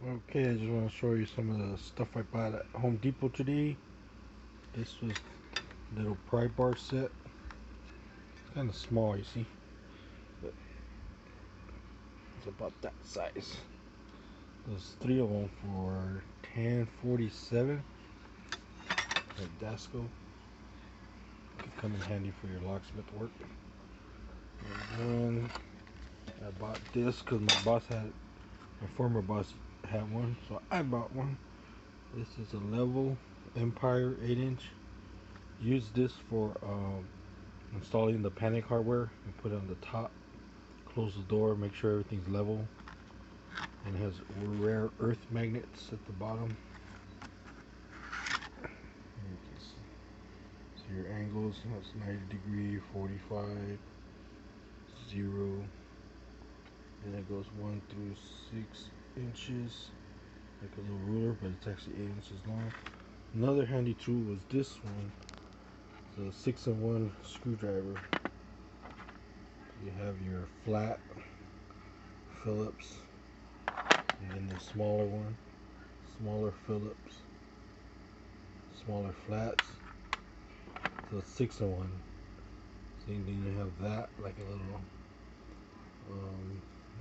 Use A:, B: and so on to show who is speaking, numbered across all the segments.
A: Okay, I just want to show you some of the stuff I bought at Home Depot today. This was a little pry bar set. It's kind of small, you see, but it's about that size. There's 3 of them for $10.47 at Dasco. Could come in handy for your locksmith work. And then I bought this because my former boss had one, so I bought one. This is a level Empire 8-inch. Use this for installing the panic hardware and put it on the top. Close the door, make sure everything's level, and it has rare earth magnets at the bottom. So your angles, that's 90 degree, 45, 0, and it goes 1 through 6 inches, like a little ruler, but it's actually 8 inches long. Another handy tool was this one. It's a 6-in-1 screwdriver. You have your flat Phillips, and then the smaller one, smaller Phillips, smaller flats. So it's 6-in-1. Same thing, you have that, like a little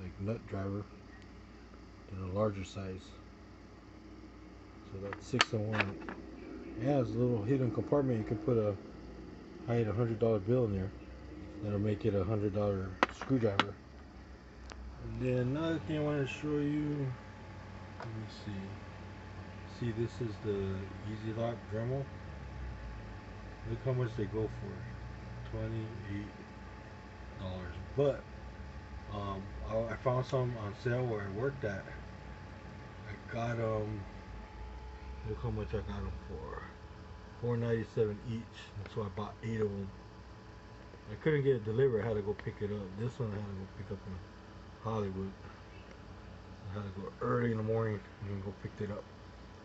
A: like nut driver in a larger size. So that's 6-in-1. Yeah, there's a little hidden compartment. You can put a hide $100 bill in there. That'll make it a $100 screwdriver. And then another thing I want to show you. Let me see. See, this is the Easy Lock Dremel. Look how much they go for. $28. But I found some on sale where I worked at. I got look how much I got them for. $4.97 each. So I bought 8 of them. I couldn't get it delivered. I had to go pick it up. This one I had to go pick up in Hollywood. I had to go early in the morning and then go pick it up.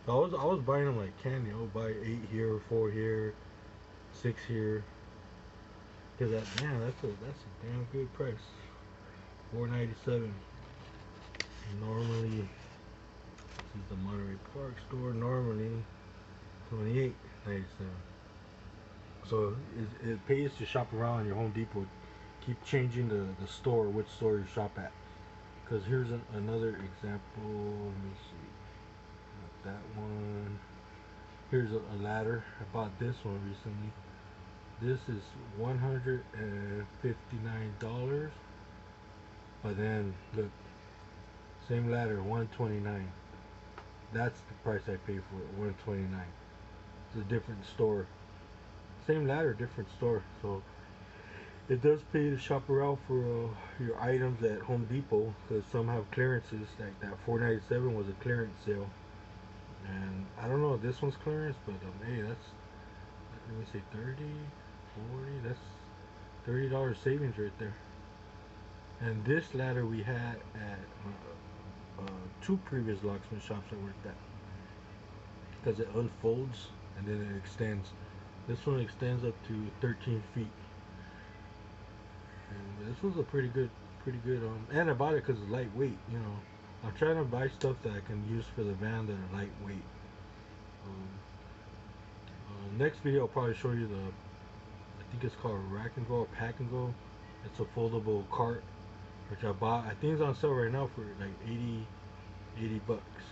A: So I was buying them like candy. I would buy 8 here, 4 here, 6 here. Cause that's a damn good price. $4.97. Normally, this is the Monterey Park store. Normally, $28.97. So it pays to shop around your Home Depot. Keep changing the store, which store you shop at. Because here's another example. Let me see. Not that one. Here's a ladder. I bought this one recently. This is $159. But then look, same ladder, $129. That's the price I paid for it, $129. It's a different store. Same ladder, different store. So it does pay to shop around for your items at Home Depot, because some have clearances. Like that $4.97 was a clearance sale, and I don't know if this one's clearance, but hey, that's, let me say 30, 40. That's $30 savings right there. And this ladder we had at 2 previous locksmith shops I worked at, because it unfolds and then it extends. This one extends up to 13 feet. And this was a pretty good, and I bought it because it's lightweight, you know. I'm trying to buy stuff that I can use for the van that are lightweight. Next video I'll probably show you I think it's called Rack and Go or Pack and Go. It's a foldable cart, which I bought. I think it's on sale right now for like 80 bucks.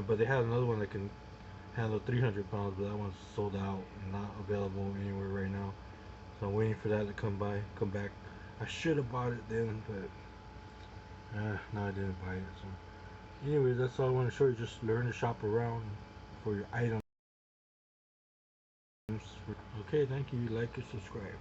A: But they have another one that can handle 300 pounds, but that one's sold out and not available anywhere right now. So I'm waiting for that to come back. I should have bought it then, but no, I didn't buy it. So anyways, that's all I want to show you. Just learn to shop around for your items. Okay, thank you. Like and subscribe.